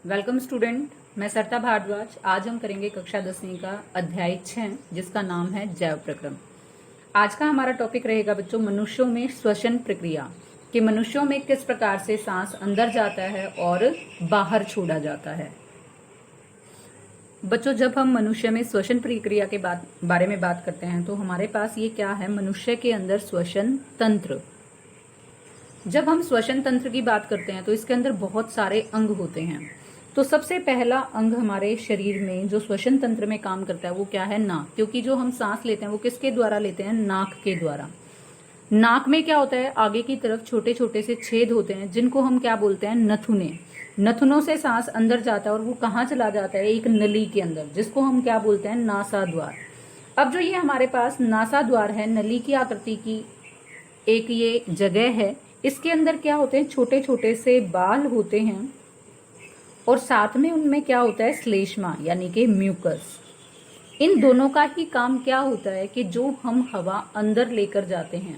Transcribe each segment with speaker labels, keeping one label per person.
Speaker 1: Welcome student, मैं सरिता भारद्वाज। आज हम करेंगे कक्षा 10वीं का अध्याय 6 जिसका नाम है जैव प्रक्रम। आज का हमारा टॉपिक रहेगा बच्चों मनुष्यों में श्वसन प्रक्रिया, कि मनुष्यों में किस प्रकार से सांस अंदर जाता है और बाहर छोड़ा जाता है। बच्चों, जब हम मनुष्य में श्वसन प्रक्रिया के बारे में बात करते हैं तो हमारे पास ये क्या है, मनुष्य के अंदर श्वसन तंत्र। जब हम श्वसन तंत्र की बात करते हैं तो इसके अंदर बहुत सारे अंग होते हैं। तो सबसे पहला अंग हमारे शरीर में जो श्वसन तंत्र में काम करता है वो क्या है, नाक। क्योंकि जो हम सांस लेते हैं वो किसके द्वारा लेते हैं, नाक के द्वारा। नाक में क्या होता है, आगे की तरफ छोटे छोटे से छेद होते हैं जिनको हम क्या बोलते हैं, नथुने। नथुनों से सांस अंदर जाता है और वो कहाँ चला जाता है, एक नली के अंदर, जिसको हम क्या बोलते हैं, नासा द्वार। अब जो ये हमारे पास नासा द्वार है, नली की आकृति की एक ये जगह है, इसके अंदर क्या होते हैं, छोटे छोटे से बाल होते हैं और साथ में उनमें क्या होता है, श्लेष्मा यानी कि म्यूकस। इन दोनों का ही काम क्या होता है कि जो हम हवा अंदर लेकर जाते हैं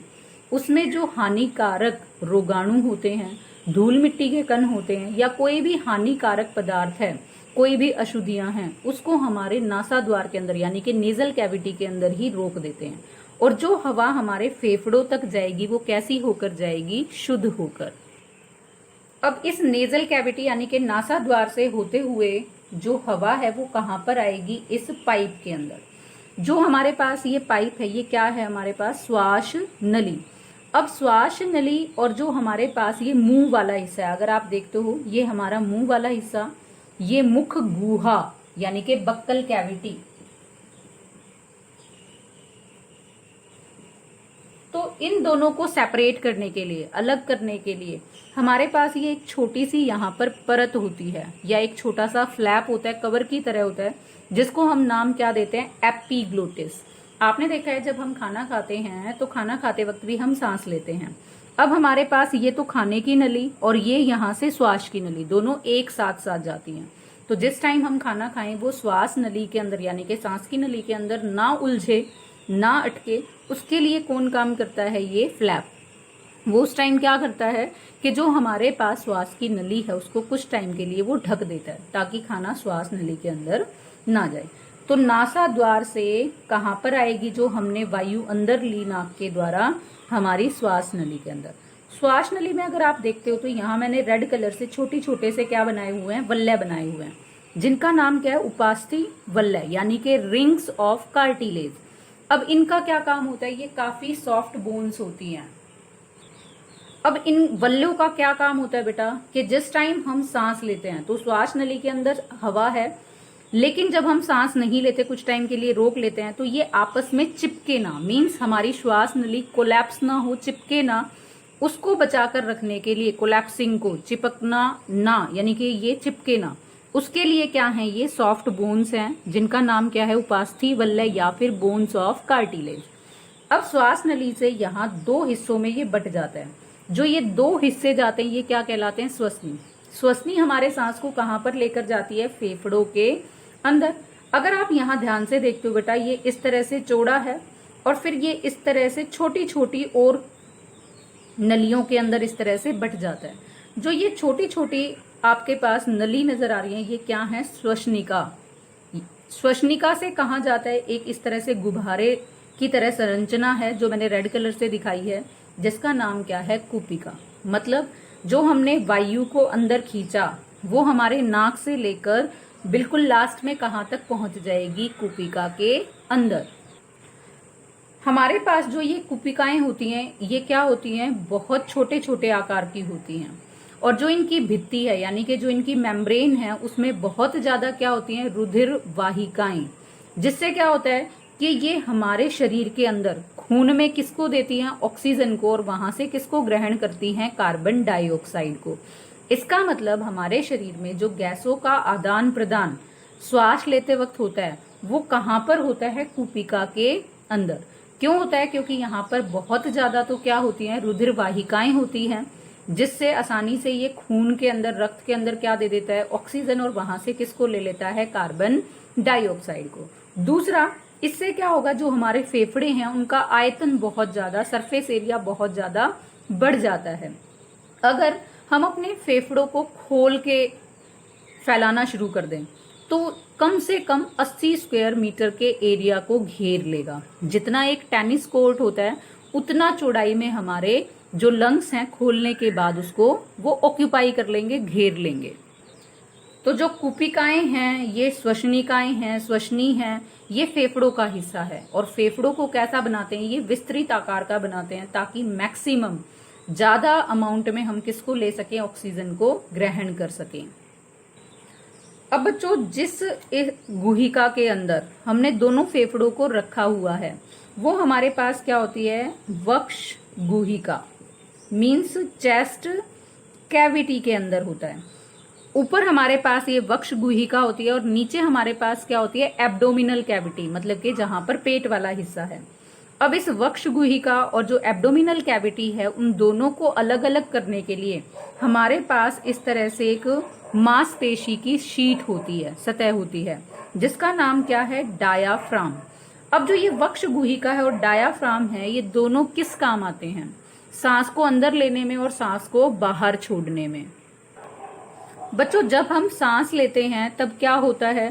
Speaker 1: उसमें जो हानिकारक रोगाणु होते हैं, धूल मिट्टी के कण होते हैं या कोई भी हानिकारक पदार्थ है, कोई भी अशुद्धियां हैं, उसको हमारे नासा द्वार के अंदर यानी कि नेजल कैविटी के अंदर ही रोक देते हैं। और जो हवा हमारे फेफड़ों तक जाएगी वो कैसी होकर जाएगी, शुद्ध होकर। अब इस नेजल कैविटी यानी कि नासा द्वार से होते हुए जो हवा है वो कहाँ पर आएगी, इस पाइप के अंदर। जो हमारे पास ये पाइप है ये क्या है, हमारे पास श्वास नली। अब श्वास नली और जो हमारे पास ये मुंह वाला हिस्सा है, अगर आप देखते हो ये हमारा मुंह वाला हिस्सा, ये मुख गुहा यानी कि बक्कल कैविटी। तो इन दोनों को सेपरेट करने के लिए, अलग करने के लिए हमारे पास ये एक छोटी सी यहाँ पर परत होती है या एक छोटा सा फ्लैप होता है, कवर की तरह होता है, जिसको हम नाम क्या देते हैं, एपिग्लोटिस। आपने देखा है जब हम खाना खाते हैं तो खाना खाते वक्त भी हम सांस लेते हैं। अब हमारे पास ये तो खाने की नली और ये यहाँ से श्वास की नली, दोनों एक साथ साथ जाती हैं। तो जिस टाइम हम खाना खाएं वो श्वास नली के अंदर यानी कि सांस की नली के अंदर ना उलझे, ना अटके, उसके लिए कौन काम करता है, ये फ्लैप। वो उस टाइम क्या करता है कि जो हमारे पास श्वास की नली है उसको कुछ टाइम के लिए वो ढक देता है ताकि खाना श्वास नली के अंदर ना जाए। तो नासा द्वार से कहाँ पर आएगी, जो हमने वायु अंदर ली नाक के द्वारा, हमारी श्वास नली के अंदर। श्वास नली में अगर आप देखते हो तो यहाँ मैंने रेड कलर से छोटे छोटे से क्या बनाए हुए हैं, वल्ले बनाए हुए हैं, जिनका नाम क्या है, उपास्थि वल्ले यानी कि रिंग्स ऑफ कार्टिलेज। अब इनका क्या काम होता है, ये काफी सॉफ्ट बोन्स होती हैं। अब इन वल्लों का क्या काम होता है बेटा, कि जिस टाइम हम सांस लेते हैं तो श्वास नली के अंदर हवा है, लेकिन जब हम सांस नहीं लेते, कुछ टाइम के लिए रोक लेते हैं, तो ये आपस में चिपके ना, मीन्स हमारी श्वास नली कोलैप्स ना हो, चिपके ना, उसको बचाकर रखने के लिए, कोलैप्सिंग को, चिपकना ना यानी कि ये चिपके ना, उसके लिए क्या है, ये सॉफ्ट बोन्स हैं जिनका नाम क्या है, उपास्थि वल्ले या फिर बोन्स ऑफ कार्टिलेज। अब श्वास नली से यहाँ दो हिस्सों में ये बट जाता है। जो ये दो हिस्से जाते हैं ये क्या कहलाते हैं, श्वसनी। श्वसनी हमारे सांस को कहाँ पर लेकर जाती है, फेफड़ों के अंदर। अगर आप यहाँ ध्यान से देखते हो बेटा, ये इस तरह से चौड़ा है और फिर ये इस तरह से छोटी छोटी और नलियों के अंदर इस तरह से बट जाता है। जो ये छोटी छोटी आपके पास नली नजर आ रही है ये क्या है, श्वसनिका। श्वसनिका से कहाँ जाता है, एक इस तरह से गुब्बारे की तरह संरचना है जो मैंने रेड कलर से दिखाई है, जिसका नाम क्या है, कुपिका। मतलब जो हमने वायु को अंदर खींचा वो हमारे नाक से लेकर बिल्कुल लास्ट में कहाँ तक पहुंच जाएगी, कुपिका के अंदर। हमारे पास जो ये कुपिकाएं होती हैं ये क्या होती हैं, बहुत छोटे छोटे आकार की होती हैं। और जो इनकी भित्ति है यानी कि जो इनकी मेम्ब्रेन है उसमें बहुत ज्यादा क्या होती हैं, रुधिर वाहिकाएं। जिससे क्या होता है कि ये हमारे शरीर के अंदर खून में किसको देती हैं, ऑक्सीजन को, और वहां से किसको ग्रहण करती हैं, कार्बन डाइऑक्साइड को। इसका मतलब हमारे शरीर में जो गैसों का आदान प्रदान श्वास लेते वक्त होता है वो कहाँ पर होता है, कुपिका के अंदर। क्यों होता है, क्योंकि यहाँ पर बहुत ज्यादा तो क्या होती हैं, रुधिर वाहिकाएं होती हैं, जिससे आसानी से ये खून के अंदर, रक्त के अंदर क्या दे देता है, ऑक्सीजन, और वहां से किसको ले लेता है, कार्बन डाइऑक्साइड को। दूसरा, इससे क्या होगा, जो हमारे फेफड़े हैं उनका आयतन बहुत ज्यादा, सरफेस एरिया बहुत ज्यादा बढ़ जाता है। अगर हम अपने फेफड़ों को खोल के फैलाना शुरू कर दें तो कम से कम 80 स्क्वायर मीटर के एरिया को घेर लेगा। जितना एक टेनिस कोर्ट होता है उतना चौड़ाई में हमारे जो लंग्स हैं खोलने के बाद उसको वो ऑक्यूपाई कर लेंगे, घेर लेंगे। तो जो कूपिकाएं हैं ये श्वसनिकाएं हैं, श्वसनी हैं, ये फेफड़ों का हिस्सा है। और फेफड़ों को कैसा बनाते हैं, ये विस्तृत आकार का बनाते हैं ताकि मैक्सिमम ज्यादा अमाउंट में हम किसको ले सकें, ऑक्सीजन को ग्रहण कर सकें। अब बच्चों जिस गुहिका के अंदर हमने दोनों फेफड़ों को रखा हुआ है वो हमारे पास क्या होती है, वक्ष गुहिका, मीन्स चेस्ट कैविटी के अंदर होता है। ऊपर हमारे पास ये वक्ष गुहिका होती है और नीचे हमारे पास क्या होती है, एब्डोमिनल कैविटी, मतलब कि जहां पर पेट वाला हिस्सा है। अब इस वक्ष गुहिका और जो एब्डोमिनल कैविटी है उन दोनों को अलग अलग करने के लिए हमारे पास इस तरह से एक मांसपेशी की शीट होती है, सतह होती है, जिसका नाम क्या है, डायाफ्राम। अब जो ये वक्ष गुहिका है और डायाफ्राम है ये दोनों किस काम आते हैं, सांस को अंदर लेने में और सांस को बाहर छोड़ने में। बच्चों जब हम सांस लेते हैं तब क्या होता है,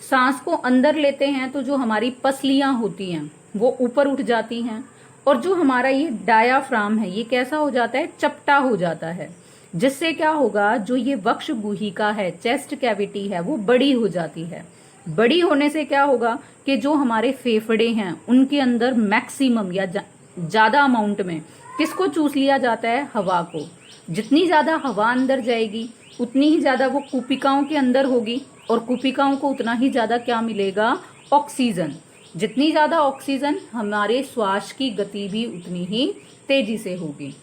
Speaker 1: सांस को अंदर लेते हैं तो जो हमारी पसलियां होती हैं वो ऊपर उठ जाती हैं और जो हमारा ये डायाफ्राम है ये कैसा हो जाता है, चपटा हो जाता है, जिससे क्या होगा, जो ये वक्ष गुहिका है, चेस्ट कैविटी है, वो बड़ी हो जाती है। बड़ी होने से क्या होगा कि जो हमारे फेफड़े हैं उनके अंदर मैक्सिमम या ज्यादा अमाउंट में किसको चूस लिया जाता है, हवा को। जितनी ज्यादा हवा अंदर जाएगी उतनी ही ज्यादा वो कूपिकाओं के अंदर होगी और कूपिकाओं को उतना ही ज्यादा क्या मिलेगा, ऑक्सीजन। जितनी ज्यादा ऑक्सीजन हमारे श्वास की गति भी उतनी ही तेजी से होगी।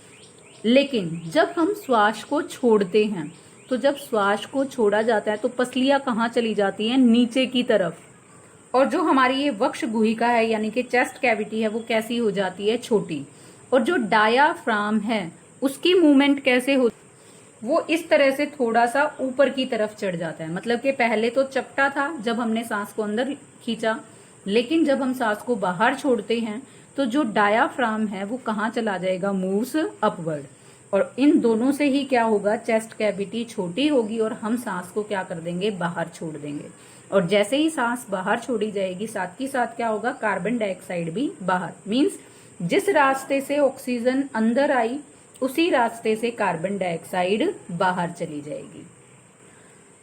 Speaker 1: लेकिन जब हम श्वास को छोड़ते हैं तो जब श्वास को छोड़ा जाता है तो पसलियां कहाँ चली जाती हैं, नीचे की तरफ। और जो हमारी ये वक्ष गुहिका है यानी कि चेस्ट कैविटी है वो कैसी हो जाती है, छोटी। और जो डायाफ्राम है उसकी मूवमेंट कैसे होती, वो इस तरह से थोड़ा सा ऊपर की तरफ चढ़ जाता है। मतलब कि पहले तो चपटा था जब हमने सांस को अंदर खींचा, लेकिन जब हम सांस को बाहर छोड़ते हैं तो जो डायाफ्राम है वो कहाँ चला जाएगा, मूव्स अपवर्ड। और इन दोनों से ही क्या होगा, चेस्ट कैविटी छोटी होगी और हम सांस को क्या कर देंगे, बाहर छोड़ देंगे। और जैसे ही सांस बाहर छोड़ी जाएगी साथ ही साथ क्या होगा, कार्बन डाइऑक्साइड भी बाहर। मीन्स जिस रास्ते से ऑक्सीजन अंदर आई उसी रास्ते से कार्बन डाइऑक्साइड बाहर चली जाएगी।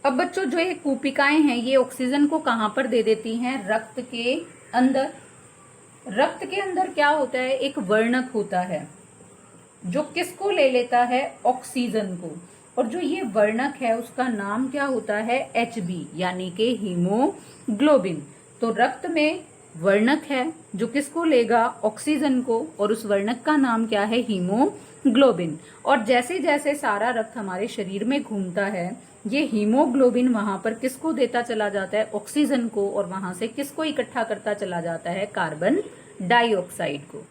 Speaker 1: अब बच्चों जो ये कूपिकाएं हैं ये ऑक्सीजन को कहां पर दे देती हैं, रक्त के अंदर। रक्त के अंदर क्या होता है, एक वर्णक होता है जो किसको ले लेता है, ऑक्सीजन को। और जो ये वर्णक है उसका नाम क्या होता है, Hb यानी कि हीमोग्लोबिन। तो रक्त में वर्णक है जो किसको लेगा, ऑक्सीजन को, और उस वर्णक का नाम क्या है, हीमोग्लोबिन। और जैसे जैसे सारा रक्त हमारे शरीर में घूमता है ये हीमोग्लोबिन वहां पर किसको देता चला जाता है, ऑक्सीजन को, और वहां से किसको इकट्ठा करता चला जाता है, कार्बन डाइऑक्साइड को।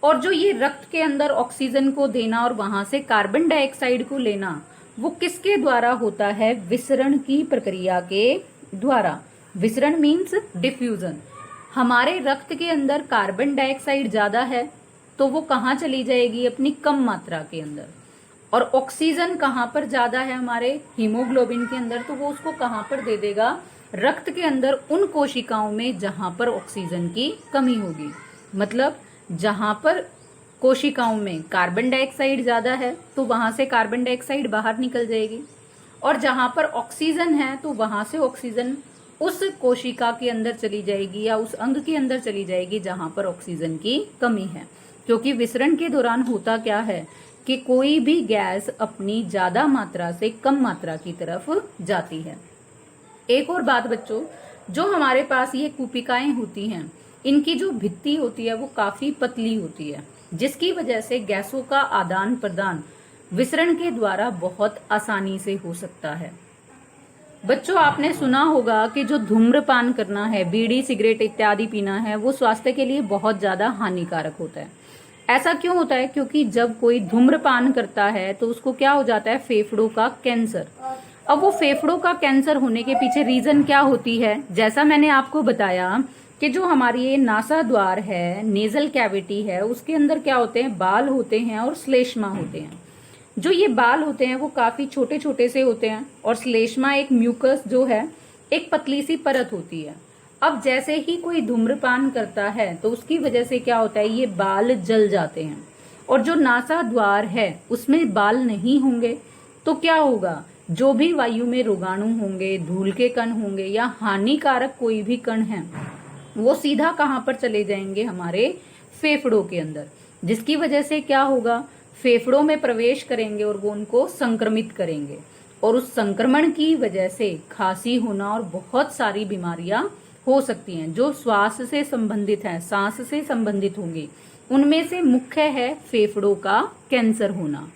Speaker 1: और जो ये रक्त के अंदर ऑक्सीजन को देना और वहां से कार्बन डाइऑक्साइड को लेना वो किसके द्वारा होता है, विसरण की प्रक्रिया के द्वारा। विसरण मीन्स डिफ्यूजन। हमारे रक्त के अंदर कार्बन डाइऑक्साइड ज्यादा है तो वो कहाँ चली जाएगी, अपनी कम मात्रा के अंदर। और ऑक्सीजन कहाँ पर ज्यादा है, हमारे हीमोग्लोबिन के अंदर, तो वो उसको कहाँ पर दे देगा, रक्त के अंदर उन कोशिकाओं में जहां पर ऑक्सीजन की कमी होगी। मतलब जहां पर कोशिकाओं में कार्बन डाइऑक्साइड ज्यादा है तो वहां से कार्बन डाइऑक्साइड बाहर निकल जाएगी, और जहां पर ऑक्सीजन है तो वहां से ऑक्सीजन उस कोशिका के अंदर चली जाएगी या उस अंग के अंदर चली जाएगी जहां पर ऑक्सीजन की कमी है। क्योंकि विसरण के दौरान होता क्या है कि कोई भी गैस अपनी ज्यादा मात्रा से कम मात्रा की तरफ जाती है। एक और बात बच्चों, जो हमारे पास ये कूपिकाएं होती हैं इनकी जो भित्ति होती है वो काफी पतली होती है, जिसकी वजह से गैसों का आदान प्रदान विसरण के द्वारा बहुत आसानी से हो सकता है। बच्चों आपने सुना होगा कि जो धूम्रपान करना है, बीड़ी सिगरेट इत्यादि पीना है, वो स्वास्थ्य के लिए बहुत ज्यादा हानिकारक होता है। ऐसा क्यों होता है, क्योंकि जब कोई धूम्रपान करता है तो उसको क्या हो जाता है, फेफड़ों का कैंसर। अब वो फेफड़ों का कैंसर होने के पीछे रीजन क्या होती है, जैसा मैंने आपको बताया कि जो हमारी ये नासा द्वार है, नेजल कैविटी है, उसके अंदर क्या होते हैं, बाल होते हैं और श्लेष्मा होते हैं। जो ये बाल होते हैं वो काफी छोटे छोटे से होते हैं और श्लेष्मा एक म्यूकस जो है एक पतली सी परत होती है। अब जैसे ही कोई धूम्रपान करता है तो उसकी वजह से क्या होता है, ये बाल जल जाते हैं। और जो नासा द्वार है उसमें बाल नहीं होंगे तो क्या होगा, जो भी वायु में रोगाणु होंगे, धूल के कण होंगे या हानिकारक कोई भी कण है वो सीधा कहाँ पर चले जाएंगे, हमारे फेफड़ों के अंदर। जिसकी वजह से क्या होगा, फेफड़ों में प्रवेश करेंगे और वो उनको संक्रमित करेंगे और उस संक्रमण की वजह से खांसी होना और बहुत सारी बीमारियां हो सकती हैं जो श्वास से संबंधित हैं, सांस से संबंधित होंगी। उनमें से मुख्य है फेफड़ों का कैंसर होना।